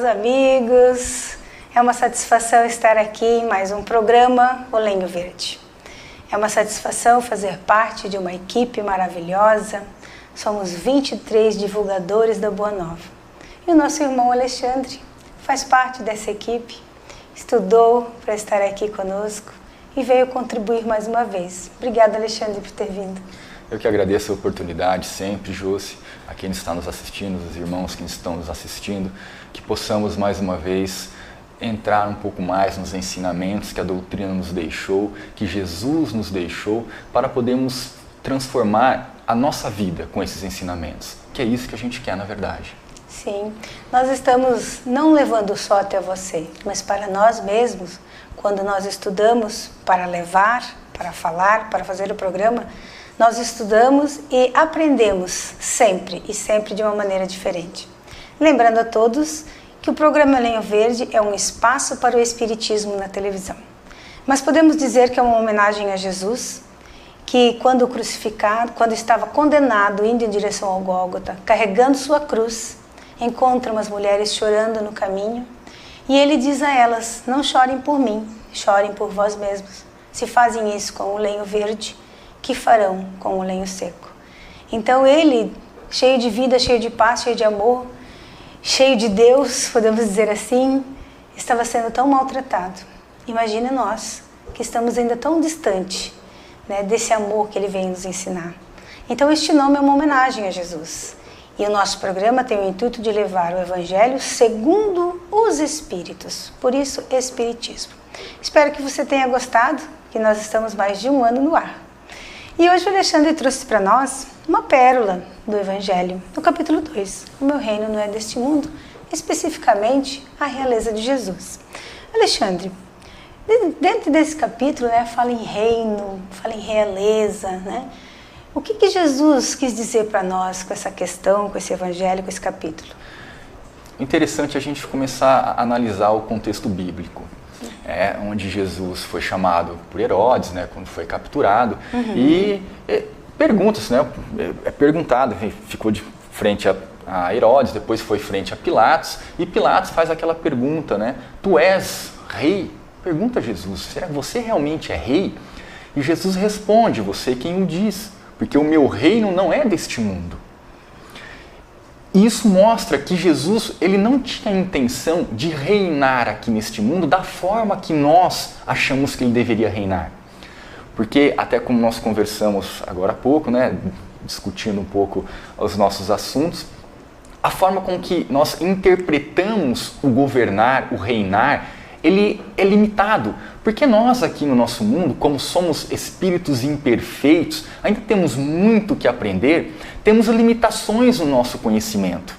amigos. É uma satisfação estar aqui em mais um programa, O Lenho Verde. É uma satisfação fazer parte de uma equipe maravilhosa. Somos 23 divulgadores da Boa Nova. E o nosso irmão Alexandre faz parte dessa equipe, estudou para estar aqui conosco e veio contribuir mais uma vez. Obrigada, Alexandre, por ter vindo. Eu que agradeço a oportunidade sempre, Josi, a quem está nos assistindo, os irmãos que estão nos assistindo, que possamos mais uma vez entrar um pouco mais nos ensinamentos que a doutrina nos deixou, que Jesus nos deixou, para podermos transformar a nossa vida com esses ensinamentos, que é isso que a gente quer na verdade. Sim, nós estamos não levando só até você, mas para nós mesmos, quando nós estudamos para levar, para falar, para fazer o programa, nós estudamos e aprendemos sempre e sempre de uma maneira diferente. Lembrando a todos que o programa Lenho Verde é um espaço para o Espiritismo na televisão. Mas podemos dizer que é uma homenagem a Jesus, que quando crucificado, quando estava condenado, indo em direção ao Gólgota, carregando sua cruz, encontra umas mulheres chorando no caminho e ele diz a elas: não chorem por mim, chorem por vós mesmos. Se fazem isso com o lenho verde, que farão com o lenho seco? Então ele, cheio de vida, cheio de paz, cheio de amor, cheio de Deus, podemos dizer assim, estava sendo tão maltratado. Imagine nós, que estamos ainda tão distante, né, desse amor que ele vem nos ensinar. Então este nome é uma homenagem a Jesus. E o nosso programa tem o intuito de levar o Evangelho segundo os Espíritos, por isso Espiritismo. Espero que você tenha gostado, que nós estamos mais de um ano no ar. E hoje o Alexandre trouxe para nós uma pérola do Evangelho, no capítulo 2, O Meu Reino Não É Deste Mundo, especificamente a realeza de Jesus. Alexandre, dentro desse capítulo, né, fala em reino, fala em realeza, né? O que Jesus quis dizer para nós com essa questão, com esse Evangelho, com esse capítulo? Interessante a gente começar a analisar o contexto bíblico. Onde Jesus foi chamado por Herodes, né, quando foi capturado, e pergunta-se, né, é perguntado, ficou de frente a Herodes, depois foi frente a Pilatos, e Pilatos faz aquela pergunta, né, tu és rei? Pergunta a Jesus, será que você realmente é rei? E Jesus responde, você quem o diz, porque o meu reino não é deste mundo. E isso mostra que Jesus, ele não tinha a intenção de reinar aqui neste mundo da forma que nós achamos que ele deveria reinar. Porque, até como nós conversamos agora há pouco, né, discutindo um pouco os nossos assuntos, a forma com que nós interpretamos o governar, o reinar, ele é limitado, porque nós aqui no nosso mundo, como somos espíritos imperfeitos, ainda temos muito que aprender, temos limitações no nosso conhecimento.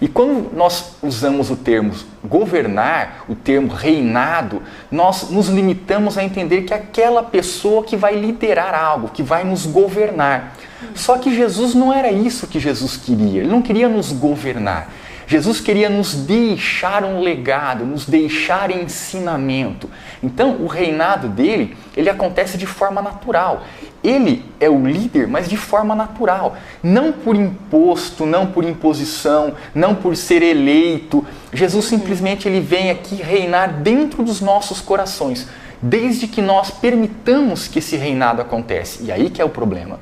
E quando nós usamos o termo governar, o termo reinado, nós nos limitamos a entender que é aquela pessoa que vai liderar algo, que vai nos governar. Só que Jesus não era isso que Jesus queria, ele não queria nos governar. Jesus queria nos deixar um legado, nos deixar ensinamento. Então, o reinado dele, ele acontece de forma natural. Ele é o líder, mas de forma natural. Não por imposto, não por imposição, não por ser eleito. Jesus simplesmente ele vem aqui reinar dentro dos nossos corações, desde que nós permitamos que esse reinado aconteça. E aí que é o problema.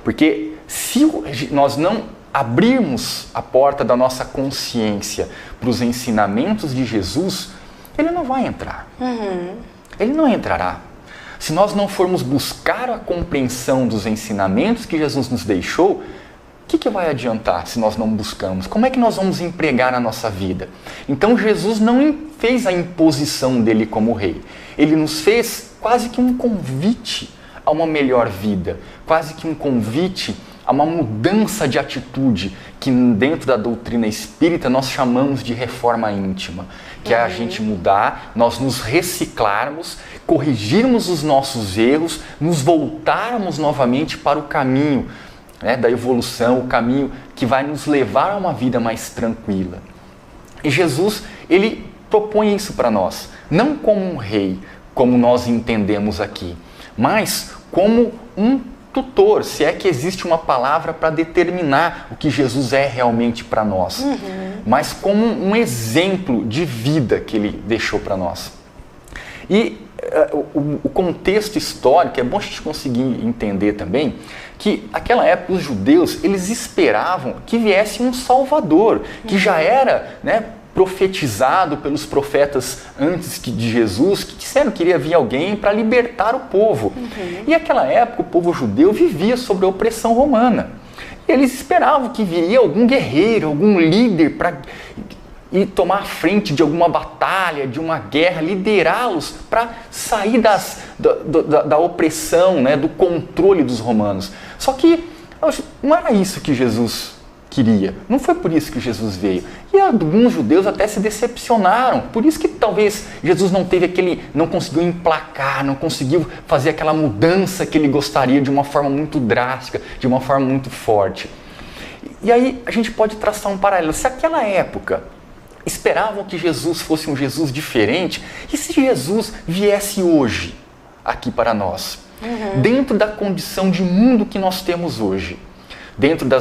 Porque se nós não abrirmos a porta da nossa consciência para os ensinamentos de Jesus, ele não vai entrar. Ele não entrará. Se nós não formos buscar a compreensão dos ensinamentos que Jesus nos deixou, o que vai adiantar se nós não buscamos? Como é que nós vamos empregar a nossa vida? Então Jesus não fez a imposição dele como rei. Ele nos fez quase que um convite a uma melhor vida, quase que um convite a uma mudança de atitude que dentro da doutrina espírita nós chamamos de reforma íntima, que é a gente mudar, nós nos reciclarmos, corrigirmos os nossos erros, nos voltarmos novamente para o caminho, né, da evolução, o caminho que vai nos levar a uma vida mais tranquila. E Jesus, ele propõe isso para nós, não como um rei, como nós entendemos aqui, mas como um tutor, se é que existe uma palavra para determinar o que Jesus é realmente para nós, mas como um exemplo de vida que ele deixou para nós. E o contexto histórico, é bom a gente conseguir entender também, que naquela época os judeus, eles esperavam que viesse um Salvador, que já era, né, profetizado pelos profetas antes de Jesus, que disseram que iria vir alguém para libertar o povo. E naquela época o povo judeu vivia sob a opressão romana. E eles esperavam que viria algum guerreiro, algum líder para ir tomar a frente de alguma batalha, de uma guerra, liderá-los para sair da opressão, né, do controle dos romanos. Só que não era isso que Jesus queria. Não foi por isso que Jesus veio. E alguns judeus até se decepcionaram. Por isso que talvez Jesus não conseguiu emplacar, não conseguiu fazer aquela mudança que ele gostaria de uma forma muito drástica, de uma forma muito forte. E aí a gente pode traçar um paralelo. Se aquela época esperavam que Jesus fosse um Jesus diferente, e se Jesus viesse hoje aqui para nós, dentro da condição de mundo que nós temos hoje, dentro da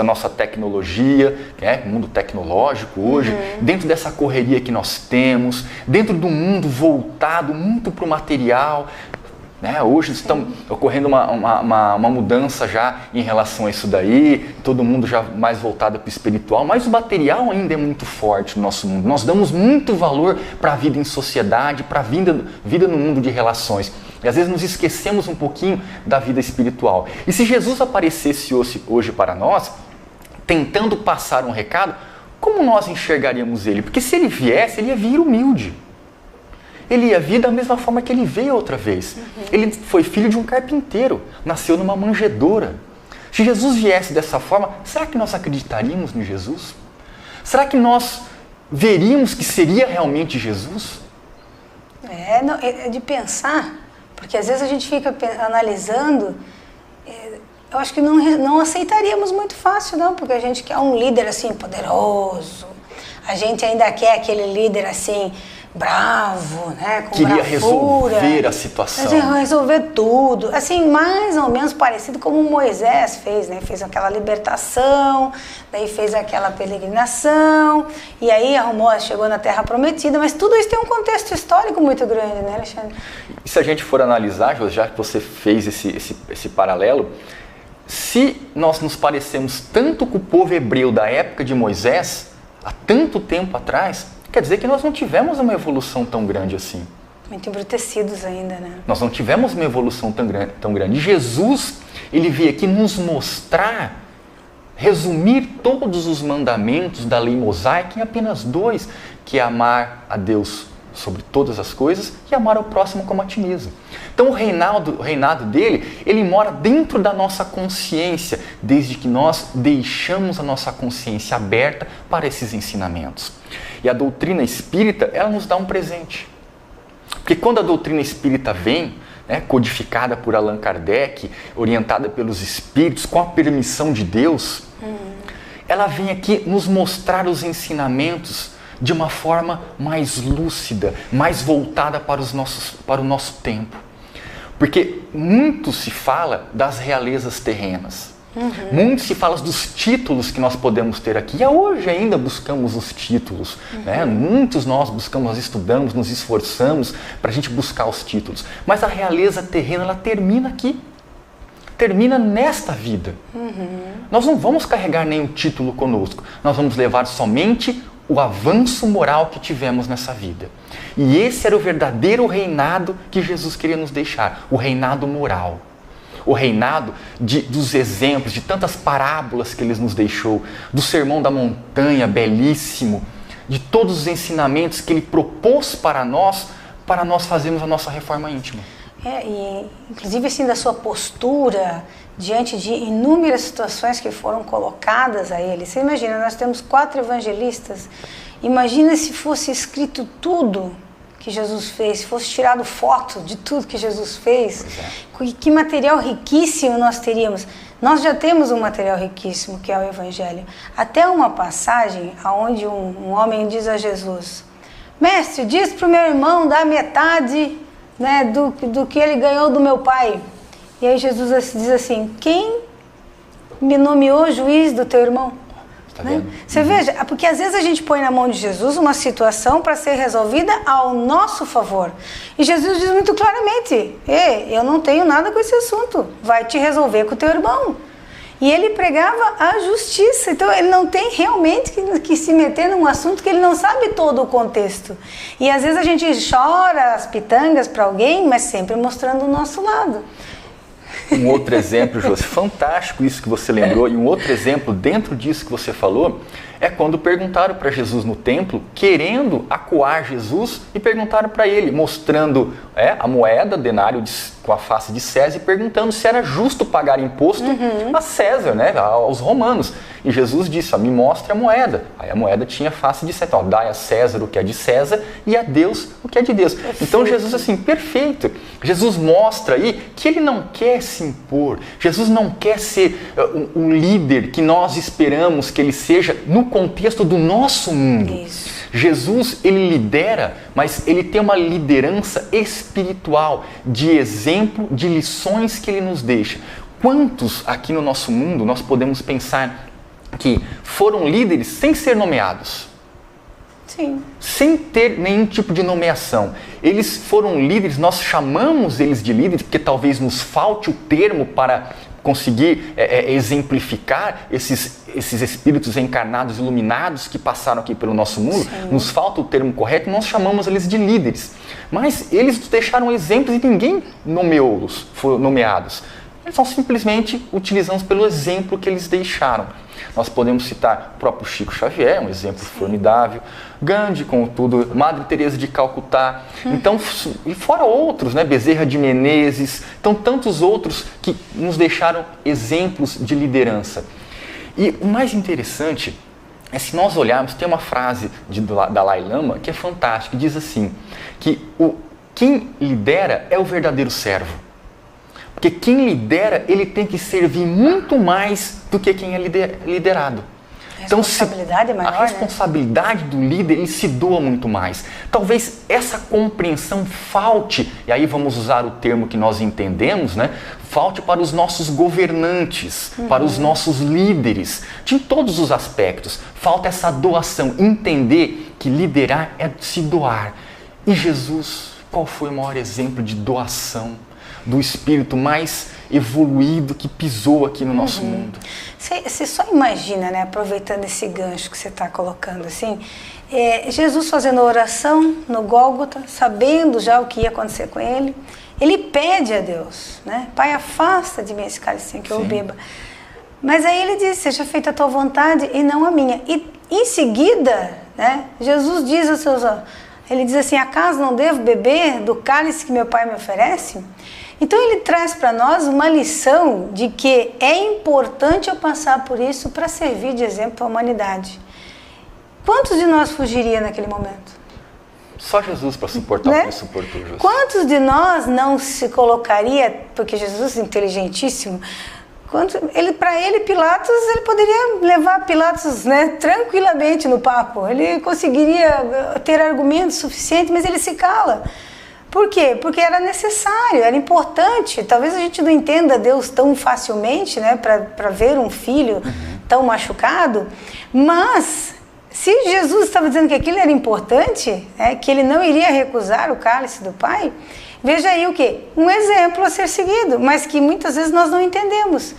nossa tecnologia, mundo tecnológico hoje, dentro dessa correria que nós temos, dentro do mundo voltado muito para o material, né? Hoje está ocorrendo uma mudança já em relação a isso daí, todo mundo já mais voltado para o espiritual, mas o material ainda é muito forte no nosso mundo. Nós damos muito valor para a vida em sociedade, para a vida no mundo de relações. E às vezes nos esquecemos um pouquinho da vida espiritual. E se Jesus aparecesse hoje para nós, tentando passar um recado, como nós enxergaríamos ele? Porque se ele viesse, ele ia vir humilde. Ele ia vir da mesma forma que ele veio outra vez. Ele foi filho de um carpinteiro, nasceu numa manjedoura. Se Jesus viesse dessa forma, será que nós acreditaríamos em Jesus? Será que nós veríamos que seria realmente Jesus? É de pensar, porque às vezes a gente fica analisando, eu acho que não aceitaríamos muito fácil, não, porque a gente quer um líder assim poderoso, a gente ainda quer aquele líder assim bravo, né, com queria bravura, resolver a situação, resolver tudo, assim, mais ou menos parecido como Moisés fez, né, fez aquela libertação, daí fez aquela peregrinação, e aí chegou na Terra Prometida, mas tudo isso tem um contexto histórico muito grande, né, Alexandre? E se a gente for analisar, já que você fez esse paralelo, se nós nos parecemos tanto com o povo hebreu da época de Moisés, há tanto tempo atrás, quer dizer que nós não tivemos uma evolução tão grande assim. Muito embrutecidos ainda, né? Nós não tivemos uma evolução tão grande. E Jesus, ele veio aqui nos mostrar, resumir todos os mandamentos da lei mosaica em apenas 2, que é amar a Deus sobre todas as coisas e amar ao próximo como a ti mesmo. Então o reinado dele, ele mora dentro da nossa consciência, desde que nós deixamos a nossa consciência aberta para esses ensinamentos. E a doutrina espírita, ela nos dá um presente. Porque quando a doutrina espírita vem, codificada por Allan Kardec, orientada pelos espíritos, com a permissão de Deus, ela vem aqui nos mostrar os ensinamentos de uma forma mais lúcida, mais voltada para o nosso tempo. Porque muito se fala das realezas terrenas. Muito se fala dos títulos que nós podemos ter aqui. E hoje ainda buscamos os títulos. Muitos nós buscamos, nós estudamos, nos esforçamos para a gente buscar os títulos. Mas a realeza terrena, ela termina aqui. Termina nesta vida. Nós não vamos carregar nenhum título conosco. Nós vamos levar somente o avanço moral que tivemos nessa vida. E esse era o verdadeiro reinado que Jesus queria nos deixar. O reinado moral. O reinado dos exemplos, de tantas parábolas que ele nos deixou, do Sermão da Montanha, belíssimo, de todos os ensinamentos que ele propôs para nós fazermos a nossa reforma íntima. E inclusive assim da sua postura diante de inúmeras situações que foram colocadas a ele. Você imagina, nós temos 4 evangelistas, imagina se fosse escrito tudo que Jesus fez, se fosse tirado foto de tudo que Jesus fez, que material riquíssimo nós teríamos. Nós já temos um material riquíssimo, que é o Evangelho. Até uma passagem onde um homem diz a Jesus: Mestre, diz para o meu irmão dar metade, né, do que ele ganhou do meu pai. E aí Jesus diz assim, quem me nomeou juiz do teu irmão? Tá Né? vendo? Você veja, porque às vezes a gente põe na mão de Jesus uma situação para ser resolvida ao nosso favor. E Jesus diz muito claramente, eu não tenho nada com esse assunto, vai te resolver com o teu irmão. E ele pregava a justiça, então ele não tem realmente que se meter num assunto que ele não sabe todo o contexto. E às vezes a gente chora as pitangas para alguém, mas sempre mostrando o nosso lado. Um outro exemplo, Josi, fantástico isso que você lembrou, e um outro exemplo dentro disso que você falou, é quando perguntaram para Jesus no templo, querendo acuar Jesus, e perguntaram para ele, mostrando a moeda, denário com a face de César, e perguntando se era justo pagar imposto a César, né, aos romanos. E Jesus disse, me mostre a moeda. Aí a moeda tinha face de César, dai a César o que é de César e a Deus o que é de Deus. Perfeito. Então Jesus, assim, perfeito. Jesus mostra aí que ele não quer se impor. Jesus não quer ser um líder que nós esperamos que ele seja no contexto do nosso mundo. Isso. Jesus, ele lidera, mas ele tem uma liderança espiritual, de exemplo, de lições que ele nos deixa. Quantos aqui no nosso mundo nós podemos pensar que foram líderes sem ser nomeados? Sim. Sem ter nenhum tipo de nomeação. Eles foram líderes, nós chamamos eles de líderes, porque talvez nos falte o termo para conseguir exemplificar esses espíritos encarnados, iluminados que passaram aqui pelo nosso mundo. Sim. Nos falta o termo correto, nós chamamos eles de líderes. Mas eles nos deixaram exemplos e ninguém nomeou-los, foram nomeados. Eles são simplesmente utilizados pelo exemplo que eles deixaram. Nós podemos citar o próprio Chico Xavier, um exemplo formidável, Gandhi, contudo, Madre Teresa de Calcutá, então, e fora outros, né, Bezerra de Menezes, então tantos outros que nos deixaram exemplos de liderança. E o mais interessante é, se nós olharmos, tem uma frase de Dalai Lama que é fantástica, que diz assim, que quem lidera é o verdadeiro servo. Porque quem lidera, ele tem que servir muito mais do que quem é liderado. A responsabilidade é maior, a responsabilidade do líder, ele se doa muito mais. Talvez essa compreensão falte, e aí vamos usar o termo que nós entendemos, né? Falte para os nossos governantes, para os nossos líderes, de todos os aspectos. Falta essa doação, entender que liderar é se doar. E Jesus, qual foi o maior exemplo de doação? Do espírito mais evoluído que pisou aqui no nosso mundo. Você só imagina, né, aproveitando esse gancho que você está colocando, assim, Jesus fazendo oração no Gólgota, sabendo já o que ia acontecer com ele, ele pede a Deus, né, Pai, afasta de mim esse cálice sem que eu beba. Mas aí ele diz, seja feita a tua vontade e não a minha. E em seguida, né, Jesus diz aos seus... Ele diz assim, acaso não devo beber do cálice que meu Pai me oferece? Então ele traz para nós uma lição de que é importante eu passar por isso para servir de exemplo para a humanidade. Quantos de nós fugiria naquele momento? Só Jesus para suportar o que ele suportou. Jesus. Quantos de nós não se colocaria, porque Jesus é inteligentíssimo, para ele Pilatos, ele poderia levar Pilatos, né, tranquilamente no papo, ele conseguiria ter argumentos suficientes, mas ele se cala. Por quê? Porque era necessário, era importante. Talvez a gente não entenda Deus tão facilmente, né, para ver um filho tão machucado, mas se Jesus estava dizendo que aquilo era importante, que ele não iria recusar o cálice do Pai, veja aí o quê? Um exemplo a ser seguido, mas que muitas vezes nós não entendemos.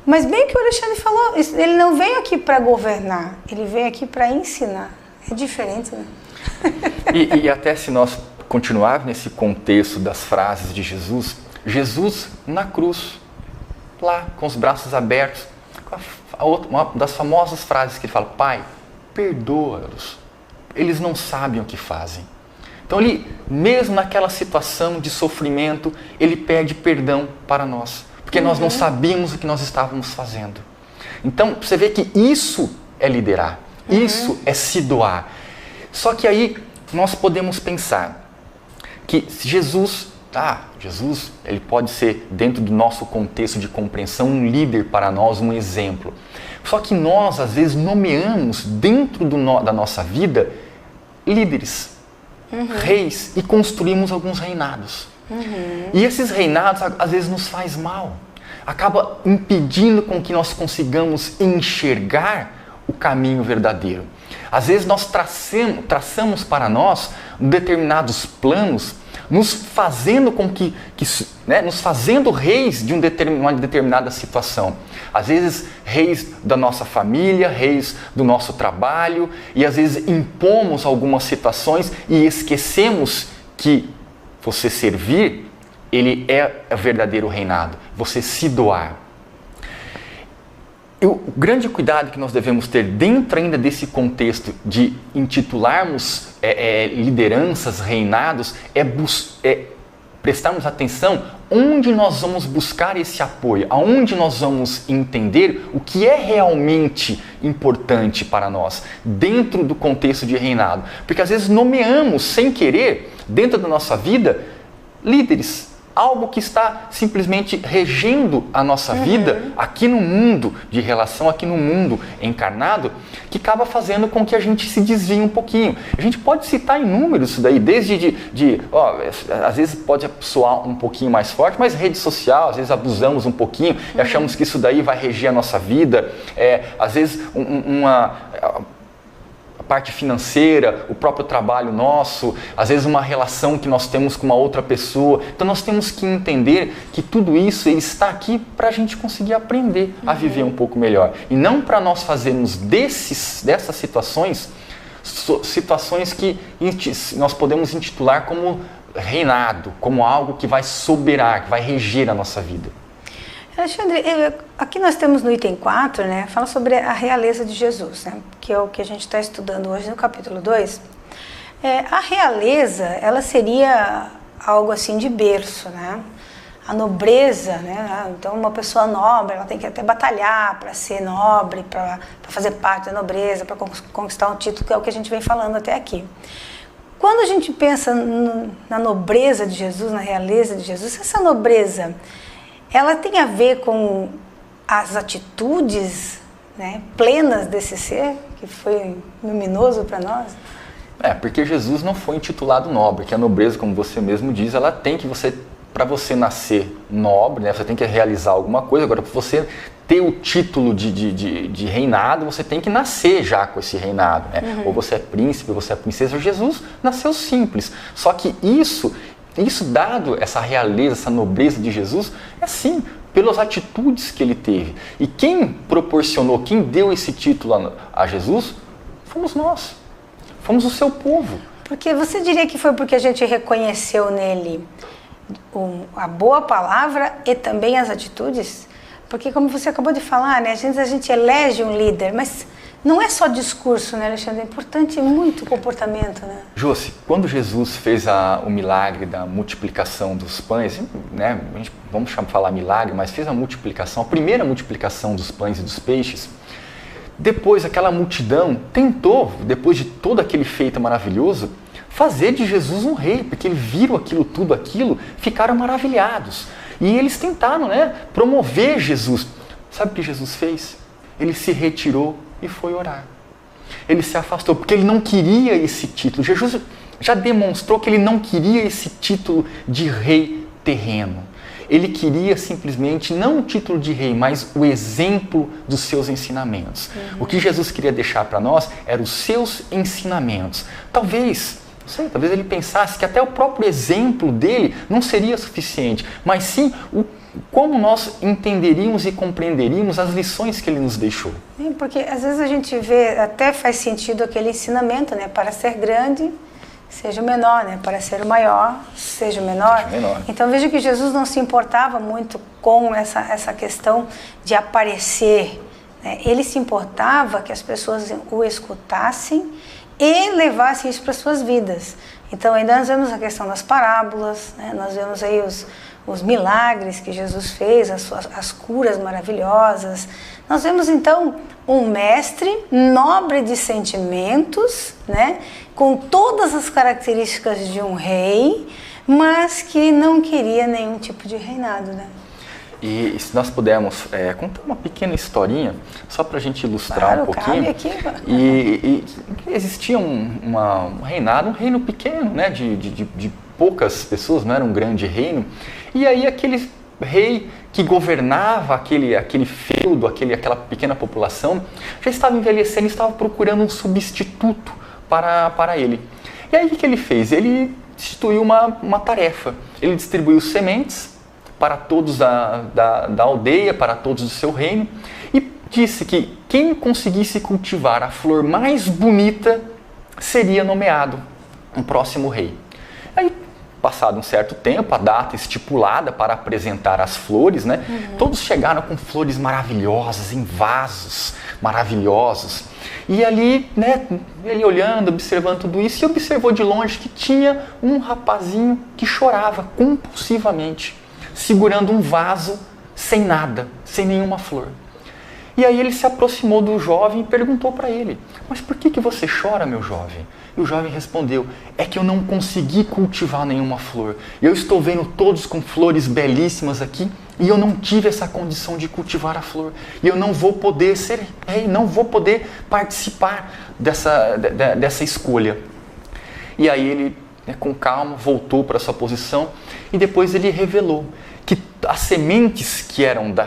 Mas bem que o Alexandre falou, ele não veio aqui para governar, ele veio aqui para ensinar. É diferente, né? E até se nós continuar nesse contexto das frases de Jesus, Jesus na cruz, lá com os braços abertos, uma das famosas frases que ele fala, Pai, perdoa-os, eles não sabem o que fazem. Então ele, mesmo naquela situação de sofrimento, ele pede perdão para nós, porque nós não sabíamos o que nós estávamos fazendo. Então você vê que isso é liderar, isso é se doar. Só que aí nós podemos pensar que Jesus, ele pode ser, dentro do nosso contexto de compreensão, um líder para nós, um exemplo. Só que nós, às vezes, nomeamos dentro da nossa vida líderes, reis, e construímos alguns reinados. E esses reinados às vezes nos faz mal. Acaba impedindo com que nós consigamos enxergar o caminho verdadeiro. Às vezes nós traçamos para nós determinados planos, nos fazendo com nos fazendo reis de uma determinada situação. Às vezes reis da nossa família, reis do nosso trabalho, e às vezes impomos algumas situações e esquecemos que você servir, ele é o verdadeiro reinado, você se doar. E o grande cuidado que nós devemos ter dentro ainda desse contexto de intitularmos lideranças, reinados, é prestarmos atenção onde nós vamos buscar esse apoio, aonde nós vamos entender o que é realmente importante para nós, dentro do contexto de reinado. Porque às vezes nomeamos, sem querer, dentro da nossa vida, líderes, algo que está simplesmente regendo a nossa vida aqui no mundo de relação, aqui no mundo encarnado, que acaba fazendo com que a gente se desvie um pouquinho. A gente pode citar inúmeros isso daí, desde às vezes pode soar um pouquinho mais forte, mas rede social, às vezes abusamos um pouquinho e achamos que isso daí vai reger a nossa vida. Às vezes a parte financeira, o próprio trabalho nosso, às vezes uma relação que nós temos com uma outra pessoa. Então nós temos que entender que tudo isso ele está aqui para a gente conseguir aprender a viver um pouco melhor. E não para nós fazermos dessas situações que nós podemos intitular como reinado, como algo que vai soberar, que vai reger a nossa vida. Alexandre, aqui nós temos no item 4, né, fala sobre a realeza de Jesus, né, que é o que a gente está estudando hoje no capítulo 2. A realeza, ela seria algo assim de berço, né, a nobreza, né, então uma pessoa nobre, ela tem que até batalhar para ser nobre, para fazer parte da nobreza, para conquistar um título, que é o que a gente vem falando até aqui. Quando a gente pensa na nobreza de Jesus, na realeza de Jesus, essa nobreza, ela tem a ver com as atitudes, né, plenas desse ser, que foi luminoso para nós? Porque Jesus não foi intitulado nobre, que a nobreza, como você mesmo diz, ela tem que para você nascer nobre, né, você tem que realizar alguma coisa. Agora, para você ter o título de reinado, você tem que nascer já com esse reinado, né? Ou você é príncipe, ou você é princesa. Jesus nasceu simples, só que isso dado, essa realeza, essa nobreza de Jesus, é sim, pelas atitudes que ele teve. E quem proporcionou, quem deu esse título a Jesus, fomos nós. Fomos o seu povo. Porque você diria que foi porque a gente reconheceu nele a boa palavra e também as atitudes? Porque como você acabou de falar, né, a gente elege um líder, mas não é só discurso, né, Alexandre? É importante muito o comportamento, né? Josi, quando Jesus fez o milagre da multiplicação dos pães, né, vamos falar milagre, mas fez a multiplicação, a primeira multiplicação dos pães e dos peixes, depois aquela multidão tentou, depois de todo aquele feito maravilhoso, fazer de Jesus um rei, porque eles viram tudo aquilo, ficaram maravilhados. E eles tentaram, né, promover Jesus. Sabe o que Jesus fez? Ele se retirou e foi orar. Ele se afastou, porque ele não queria esse título. Jesus já demonstrou que ele não queria esse título de rei terreno. Ele queria simplesmente, não o título de rei, mas o exemplo dos seus ensinamentos. O que Jesus queria deixar para nós eram os seus ensinamentos. Talvez ele pensasse que até o próprio exemplo dele não seria suficiente, mas sim como nós entenderíamos e compreenderíamos as lições que ele nos deixou. Porque às vezes a gente vê, até faz sentido aquele ensinamento, né? Para ser grande, seja o menor, né? Para ser o maior, seja o menor. Então veja que Jesus não se importava muito com essa questão de aparecer, né? Ele se importava que as pessoas o escutassem e levassem isso para as suas vidas. Então ainda nós vemos a questão das parábolas, né? Nós vemos aí os milagres que Jesus fez, as curas maravilhosas. Nós vemos então um mestre nobre de sentimentos, né, com todas as características de um rei, mas que não queria nenhum tipo de reinado, né? E se nós pudermos contar uma pequena historinha, só para a gente ilustrar um pouquinho. Aqui. E existia um reinado, um reino pequeno, né, de poucas pessoas, não era um grande reino. E aí aquele rei que governava aquele feudo, aquela pequena população, já estava envelhecendo e estava procurando um substituto para ele. E aí o que ele fez? Ele instituiu uma tarefa. Ele distribuiu sementes para todos da aldeia, para todos do seu reino, e disse que quem conseguisse cultivar a flor mais bonita seria nomeado um próximo rei. Aí, passado um certo tempo, a data estipulada para apresentar as flores, né? Todos chegaram com flores maravilhosas, em vasos maravilhosos. E ali, né, ele olhando, observando tudo isso, e observou de longe que tinha um rapazinho que chorava compulsivamente, segurando um vaso sem nada, sem nenhuma flor. E aí ele se aproximou do jovem e perguntou para ele: mas por que você chora, meu jovem? E o jovem respondeu: é que eu não consegui cultivar nenhuma flor. Eu estou vendo todos com flores belíssimas aqui e eu não tive essa condição de cultivar a flor. E eu não vou poder ser rei, não vou poder participar dessa escolha. E aí ele, né, com calma, voltou para sua posição e depois ele revelou que as sementes que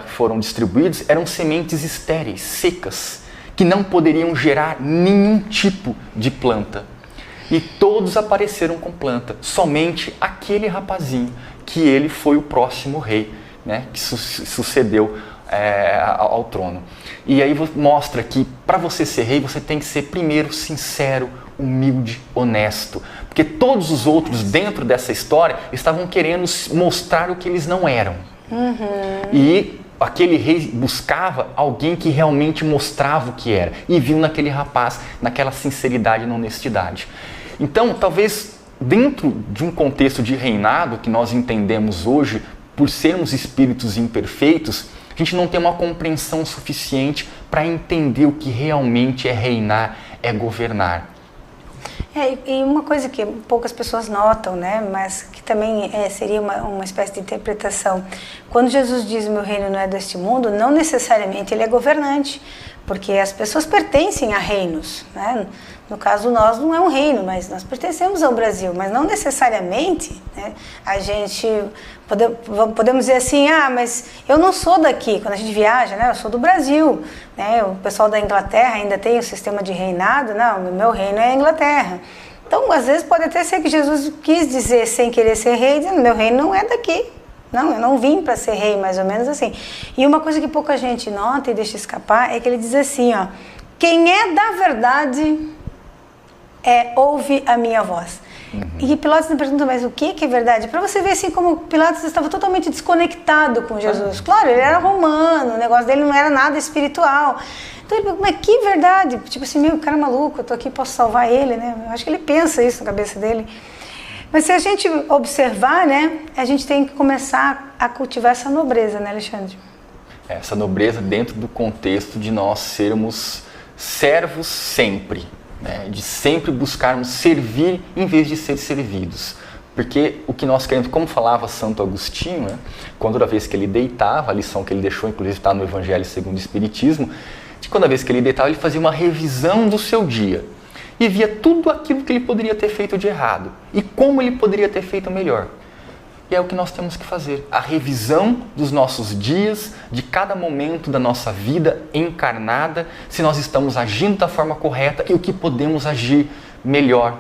foram distribuídas eram sementes estéreis, secas, que não poderiam gerar nenhum tipo de planta. E todos apareceram com planta, somente aquele rapazinho, que ele foi o próximo rei, né, que sucedeu ao trono. E aí mostra que para você ser rei, você tem que ser primeiro sincero, humilde, honesto. Porque todos os outros dentro dessa história estavam querendo mostrar o que eles não eram. E aquele rei buscava alguém que realmente mostrava o que era. E viu naquele rapaz, naquela sinceridade e na honestidade. Então, talvez dentro de um contexto de reinado que nós entendemos hoje, por sermos espíritos imperfeitos, a gente não tem uma compreensão suficiente para entender o que realmente é reinar, é governar. E uma coisa que poucas pessoas notam, né, mas que também seria uma espécie de interpretação. Quando Jesus diz: meu reino não é deste mundo, não necessariamente ele é governante, porque as pessoas pertencem a reinos, né? No caso, nós não é um reino, mas nós pertencemos ao Brasil, mas não necessariamente, né, a gente podemos dizer assim: ah, mas eu não sou daqui. Quando a gente viaja, né, eu sou do Brasil, né, o pessoal da Inglaterra ainda tem o sistema de reinado. Não, o meu reino é a Inglaterra. Então, às vezes pode até ser que Jesus quis dizer, sem querer ser rei, dizendo: meu reino não é daqui. Não, eu não vim para ser rei, mais ou menos assim. E uma coisa que pouca gente nota e deixa escapar é que ele diz assim, ó: quem é da verdade ouve a minha voz. E Pilatos me pergunta: mas o que é verdade? Para você ver assim como Pilatos estava totalmente desconectado com Jesus. Claro, ele era romano, o negócio dele não era nada espiritual. Então ele pergunta: mas que verdade? Tipo assim, meu, cara maluco, eu tô aqui, posso salvar ele, né? Eu acho que ele pensa isso na cabeça dele. Mas se a gente observar, né, a gente tem que começar a cultivar essa nobreza, né, Alexandre? Essa nobreza dentro do contexto de nós sermos servos sempre, né, de sempre buscarmos servir em vez de ser servidos. Porque o que nós queremos, como falava Santo Agostinho, né, quando toda vez que ele deitava, a lição que ele deixou, inclusive está no Evangelho segundo o Espiritismo, de quando a vez que ele deitava, ele fazia uma revisão do seu dia e via tudo aquilo que ele poderia ter feito de errado e como ele poderia ter feito melhor. E é o que nós temos que fazer, a revisão dos nossos dias, de cada momento da nossa vida encarnada, se nós estamos agindo da forma correta e o que podemos agir melhor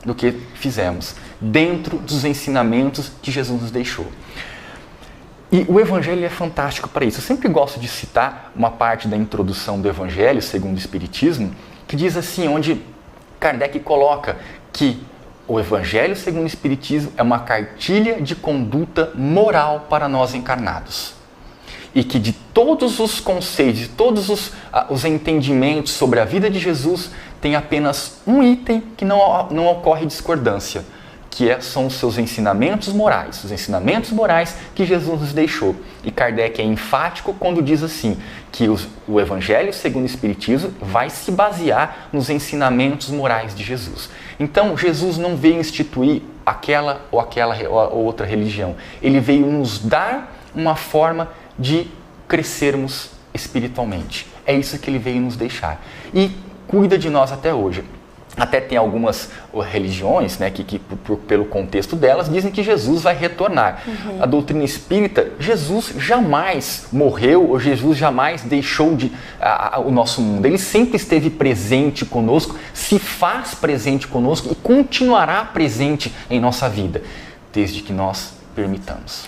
do que fizemos, dentro dos ensinamentos que Jesus nos deixou. E o Evangelho é fantástico para isso. Eu sempre gosto de citar uma parte da introdução do Evangelho, segundo o Espiritismo, que diz assim, onde Kardec coloca que o Evangelho, segundo o Espiritismo, é uma cartilha de conduta moral para nós encarnados. E que de todos os conceitos, de todos os entendimentos sobre a vida de Jesus, tem apenas um item que não ocorre discordância, que são os seus ensinamentos morais, os ensinamentos morais que Jesus nos deixou. E Kardec é enfático quando diz assim, que o Evangelho, segundo o Espiritismo, vai se basear nos ensinamentos morais de Jesus. Então, Jesus não veio instituir aquela ou outra religião. Ele veio nos dar uma forma de crescermos espiritualmente. É isso que ele veio nos deixar. E cuida de nós até hoje. Até tem algumas religiões, né, que pelo contexto delas, dizem que Jesus vai retornar. A doutrina espírita, Jesus jamais morreu, ou Jesus jamais deixou o nosso mundo. Ele sempre esteve presente conosco, se faz presente conosco e continuará presente em nossa vida, desde que nós permitamos.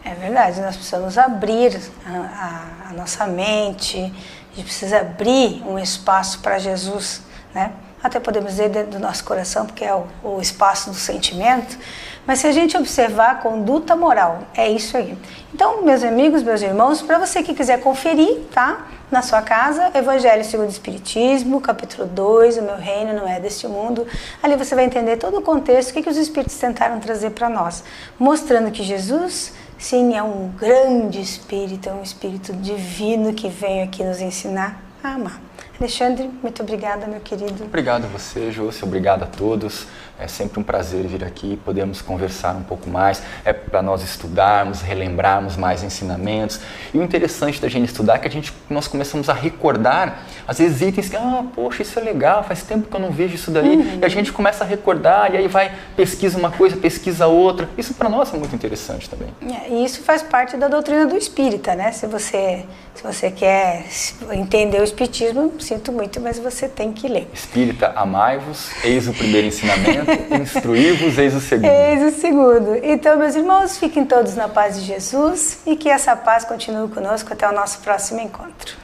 É verdade, nós precisamos abrir a nossa mente, a gente precisa abrir um espaço para Jesus, né? Até podemos dizer dentro do nosso coração, porque é o espaço do sentimento, mas se a gente observar a conduta moral, é isso aí. Então, meus amigos, meus irmãos, para você que quiser conferir, tá? Na sua casa, Evangelho segundo o Espiritismo, capítulo 2, o meu reino não é deste mundo. Ali você vai entender todo o contexto, o que os Espíritos tentaram trazer para nós, mostrando que Jesus, sim, é um grande Espírito, é um Espírito divino que veio aqui nos ensinar a amar. Alexandre, muito obrigada, meu querido. Obrigado a você, Júcia. Obrigado a todos. É sempre um prazer vir aqui, podemos conversar um pouco mais. É para nós estudarmos, relembrarmos mais ensinamentos. E o interessante da gente estudar é que nós começamos a recordar, às vezes, itens que, poxa, isso é legal, faz tempo que eu não vejo isso daí. E a gente começa a recordar, e aí pesquisa uma coisa, pesquisa outra. Isso para nós é muito interessante também. E isso faz parte da doutrina do espírita, né? Se você quer entender o espiritismo, sinto muito, mas você tem que ler. Espírita, amai-vos, eis o primeiro ensinamento, instruí-vos, eis o segundo. Eis o segundo. Então, meus irmãos, fiquem todos na paz de Jesus e que essa paz continue conosco até o nosso próximo encontro.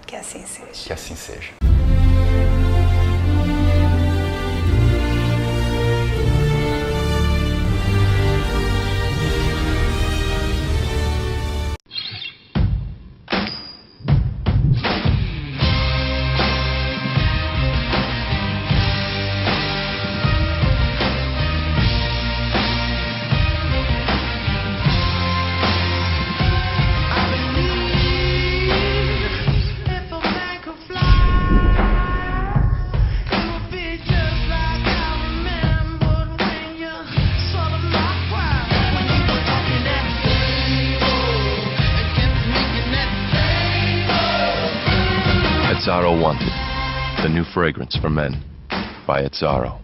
Que assim seja. Que assim seja. Azzaro Wanted, the new fragrance for men by Azzaro.